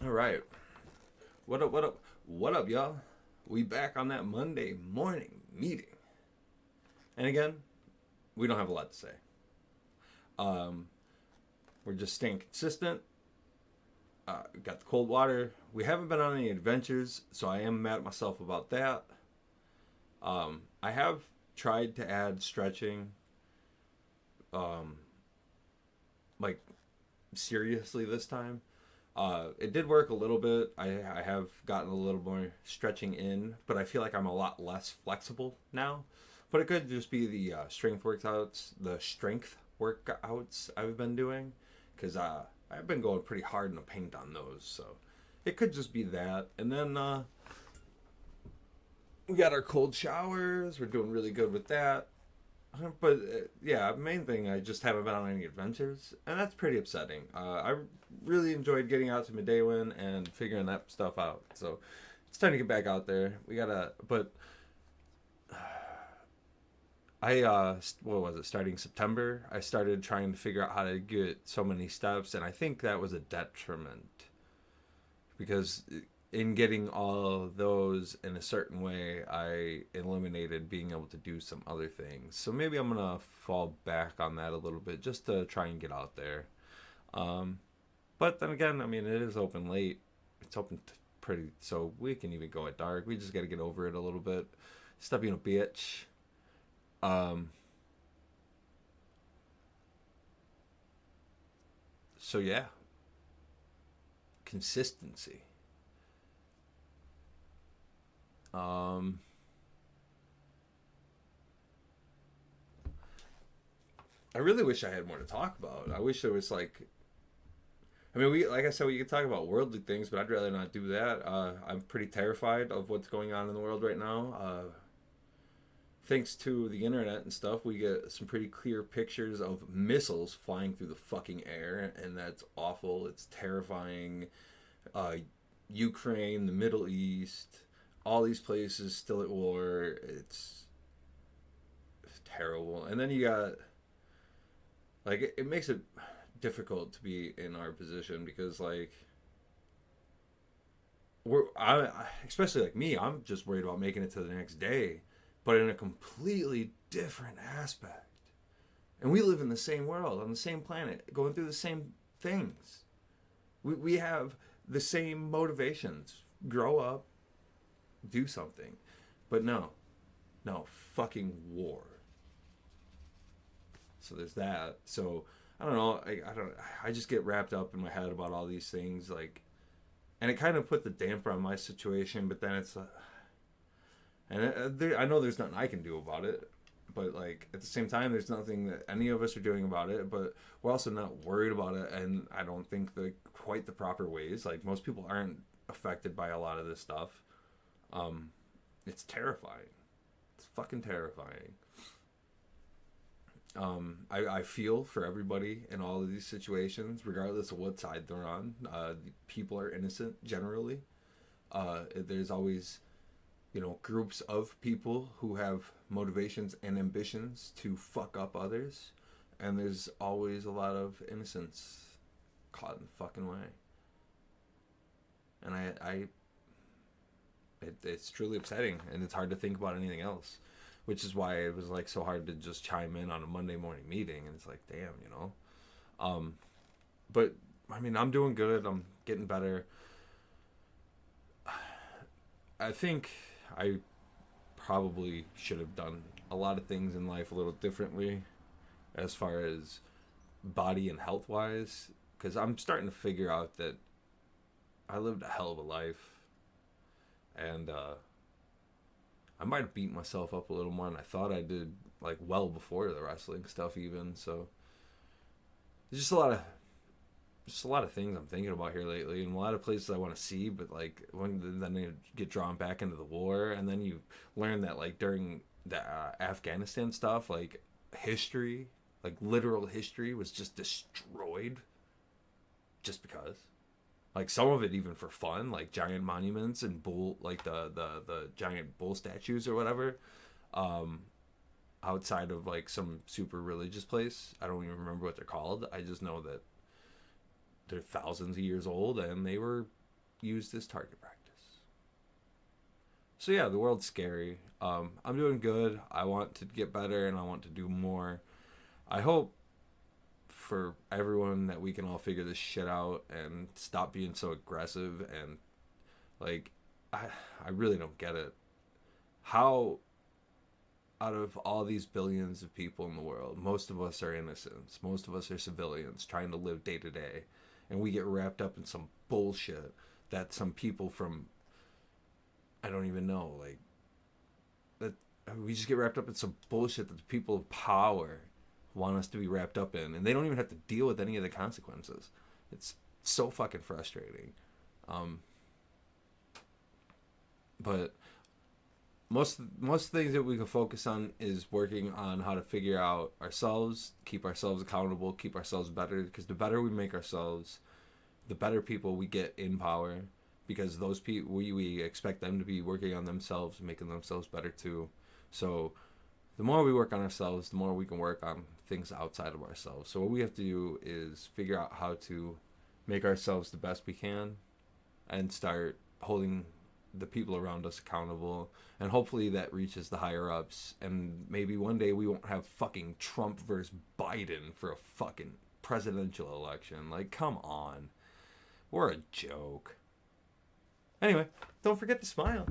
All right. What up, what up? What up, y'all? We back on that Monday morning meeting. And again, we don't have a lot to say. Um, we're just staying consistent. Got the cold water. We haven't been on any adventures, so I am mad at myself about that. I have tried to add stretching, um, like seriously this time. It did work a little bit. I have gotten a little more stretching in, but I feel like I'm a lot less flexible now. But it could just be the strength workouts I've been doing, because I've been going pretty hard in the paint on those. So it could just be that. And then we got our cold showers. We're doing really good with that. But yeah, main thing, I just haven't been on any adventures, and that's pretty upsetting. I really enjoyed getting out to Medewan and figuring that stuff out. So it's time to get back out there. We gotta, but what was it? Starting September, I started trying to figure out how to get so many steps, and I think that was a detriment because in getting all of those in a certain way, I eliminated being able to do some other things. So maybe I'm gonna fall back on that a little bit just to try and get out there. Um, but then again, I mean, it is open late. It's open pretty, so we can even go at dark. We just got to get over it a little bit. Stop being a bitch. Um, so yeah, consistency. Um, I really wish I had more to talk about. I wish there was like, I mean, we like I said, we could talk about worldly things, but I'd rather not do that. I'm pretty terrified of what's going on in the world right now. Thanks to the internet and stuff, we get some pretty clear pictures of missiles flying through the fucking air, and that's awful. It's terrifying. Uh, Ukraine, the Middle East, all these places still at war. It's terrible. And then you got like it makes it difficult to be in our position because like especially like me, I'm just worried about making it to the next day, but in a completely different aspect. And we live in the same world, on the same planet, going through the same things. We have the same motivations. Grow up, do something. But no, no, fucking war. So there's that. So I don't know. I don't. I just get wrapped up in my head about all these things, like, and it kind of put the damper on my situation. But then it's, I know there's nothing I can do about it. But like at the same time, there's nothing that any of us are doing about it. But we're also not worried about it, and I don't think quite the proper ways. Like most people aren't affected by a lot of this stuff. Um, it's terrifying. It's fucking terrifying. I feel for everybody in all of these situations, regardless of what side they're on. People are innocent generally. There's always, groups of people who have motivations and ambitions to fuck up others, and there's always a lot of innocence caught in the fucking way. And it's truly upsetting, and it's hard to think about anything else, which is why it was like so hard to just chime in on a Monday morning meeting. And it's like, damn. Um, but I mean, I'm doing good. I'm getting better. I think I probably should have done a lot of things in life a little differently as far as body and health wise, because I'm starting to figure out that I lived a hell of a life, and I might have beat myself up a little more than I thought I did, like well before the wrestling stuff even. So there's just a lot of things I'm thinking about here lately, and a lot of places I want to see. But like when then you get drawn back into the war, and then you learn that like during the Afghanistan stuff, like history, like literal history, was just destroyed just because. Like some of it even for fun, like giant monuments and bull, like the giant bull statues or whatever, um, outside of like some super religious place. I don't even remember what they're called. I just know that they're thousands of years old and they were used as target practice. So yeah, the world's scary. I'm doing good. I want to get better and I want to do more. I hope for everyone that we can all figure this shit out and stop being so aggressive and like I really don't get it. How out of all these billions of people in the world, most of us are innocents. Most of us are civilians trying to live day to day. And we get wrapped up in some bullshit that some people from, I don't even know, like, that we just get wrapped up in some bullshit that the people of power want us to be wrapped up in. And they don't even have to deal with any of the consequences. It's so fucking frustrating. But most things that we can focus on is working on how to figure out ourselves, keep ourselves accountable, keep ourselves better. Because the better we make ourselves, the better people we get in power. Because those people, we expect them to be working on themselves, making themselves better too. So the more we work on ourselves, the more we can work on things outside of ourselves. So what we have to do is figure out how to make ourselves the best we can and start holding the people around us accountable, and hopefully that reaches the higher ups, and maybe one day we won't have fucking Trump versus Biden for a fucking presidential election. Like, come on, we're a joke. Anyway, don't forget to smile.